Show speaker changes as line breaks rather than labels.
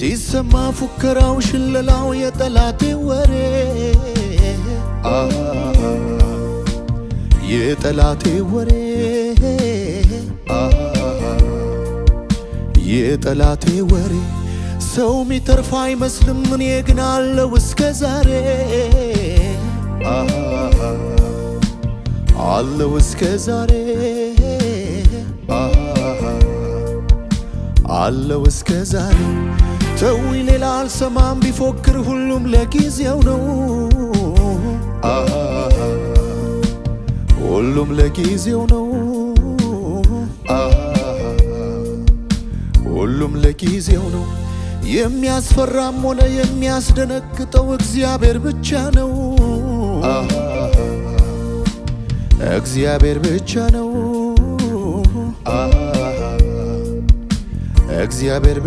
ሲሰማ ፉከራው ሽለላው የጠላቴ ወሬ የጠላቴ ወሬ የጠላቴ ወሬ ሰው ሚተርፍ አይመስልም እኔ ግን አለው እስከ ዛሬ አለው እስከ ዛሬ አለው እስከ ዛሬ ተውኝ ሌላ አልሰማም ቢፎክር ሁሉም ለጊዜው ነው ሁሉም ለጊዜው ነው ሁሉም ለጊዜው ነው የሚያስፈራም ሆነ የሚያስደነግጠው እግዚአብሔር ብቻ ነው እግዚአብሔር ብቻ ነው እግዚአብሔር